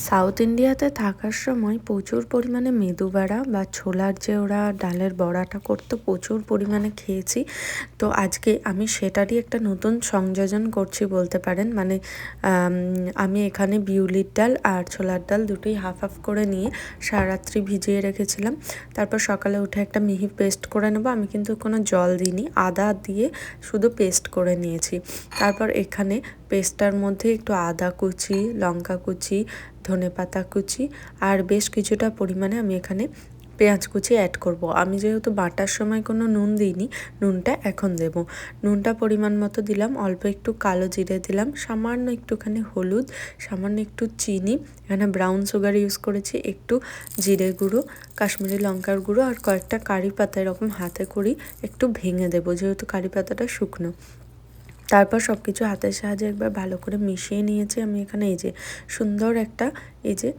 South ইন্ডিয়াতে থাকার সময় প্রচুর পরিমাণে মেদু বড়া বা ছোলার যে ওরা ডালের বড়াটা করতো প্রচুর পরিমাণে খেয়েছি। তো আজকে আমি সেটারই একটা নতুন সংযোজন করছি বলতে পারেন। মানে আমি এখানে বিউলির ডাল আর ছোলার ডাল দুটোই হাফ হাফ করে নিয়ে সারারাত্রি ভিজিয়ে রেখেছিলাম। তারপর সকালে উঠে একটা মিহি পেস্ট করে নেবো। আমি কিন্তু কোনো জল দিইনি, আদা দিয়ে শুধু পেস্ট করে নিয়েছি। তারপর এখানে পেস্টটার মধ্যে একটু আদা কুচি, লঙ্কা কুচি, ধনেপাতা কুচি আর বেশ কিছুটা পরিমাণে আমি এখানে পেঁয়াজ কুচি অ্যাড করব। আমি যেহেতু বাটার সময় কোনো নুন দিইনি, নুনটা এখন দেব। নুনটা পরিমাণ মতো দিলাম, অল্প একটু কালো জিরে দিলাম, সামান্য একটুখানি হলুদ, সামান্য একটু চিনি, এখানে ব্রাউন সুগার ইউজ করেছি, একটু জিরে গুঁড়ো, কাশ্মীরি লঙ্কার গুঁড়ো আর কয়েকটা কারি পাতা এরকম হাতে করি একটু ভেঙে দেবো, যেহেতু কারি পাতাটা শুকনো। তারপর সব কিছু হাতের সাহায্যে একবার ভালো করে মিশিয়ে নিয়েছি আমি এখানে। এই যে সুন্দর একটা এই যে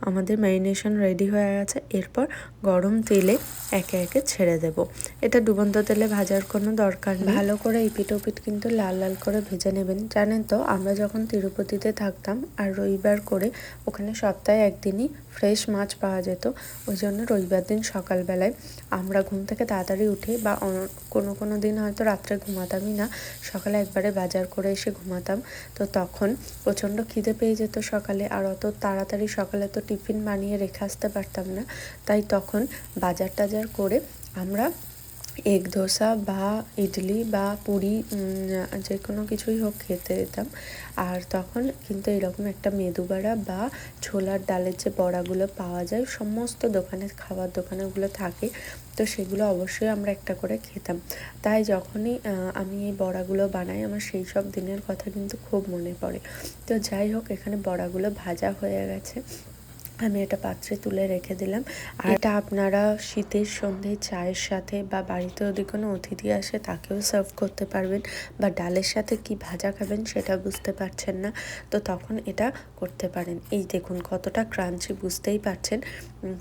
আমাদের ম্যারিনেশন রেডি হয়ে গেছে। এরপর গরম তেলে একে একে ছেড়ে দেব। এটা ডুবন্ত তেলে ভাজার কোনো দরকার নেই। ভালো করে এপিট ওপিট কিন্তু লাল লাল করে ভেজে নেবেন। জানেন তো, আমরা যখন তিরুপতিতে থাকতাম আর রবিবার করে ওখানে সপ্তাহে একদিনই ফ্রেশ মাছ পাওয়া যেত। ওই জন্য রবিবার দিন সকালবেলায় আমরা ঘুম থেকে তাড়াতাড়ি উঠে বা কোনো দিন হয়তো রাত্রে ঘুমাতামই না, সকালে একবারে বাজার করে এসে ঘুমাতাম। তো তখন প্রচণ্ড খিদে পেয়ে যেত সকালে, আর অত তাড়াতাড়ি সকালে তো টিফিন বানিয়ে রেখে আসতে পারতাম না। তাই তখন বাজার টাজার করে আমরা এগ ধোসা বা ইডলি বা পুরি যে কোনো কিছুই হোক খেতে যেতাম। আর তখন কিন্তু এরকম একটা মেদু বড়া বা ছোলার ডালের যে বড়াগুলো পাওয়া যায় সমস্ত দোকানে, খাবার দোকানে ওগুলো থাকে, তো সেগুলো অবশ্যই আমরা একটা করে খেতাম। তাই যখনই আমি এই বড়াগুলো বানাই আমার সেই সব দিনের কথা কিন্তু খুব মনে পড়ে। তো যাই হোক, এখানে বড়াগুলো ভাজা হয়ে গেছে, আমি এটা পাত্রে তুলে রেখে দিলাম। আর এটা আপনারা শীতের সন্ধ্যে চায়ের সাথে বা বাড়িতে যদি কোনো অতিথি আসে তাকেও সার্ভ করতে পারবেন, বা ডালের সাথে কি ভাজা খাবেন সেটা বুঝতে পারছেন না, তো তখন এটা করতে পারেন। এই দেখুন কতটা ক্রাঞ্চি, বুঝতেই পারছেন,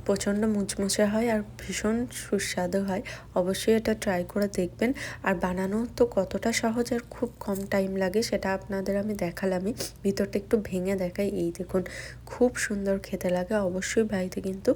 প্রচণ্ড মুচমুচে হয় আর ভীষণ সুস্বাদু হয়। অবশ্যই এটা ট্রাই করে দেখবেন। আর বানানো তো কতটা সহজ আর খুব কম টাইম লাগে সেটা আপনাদের আমি দেখালামই। ভিতরটা একটু ভেঙে দেখাই, এই দেখুন খুব সুন্দর খেতে লাগে। অবশ্যই বাড়িতে কিন্তু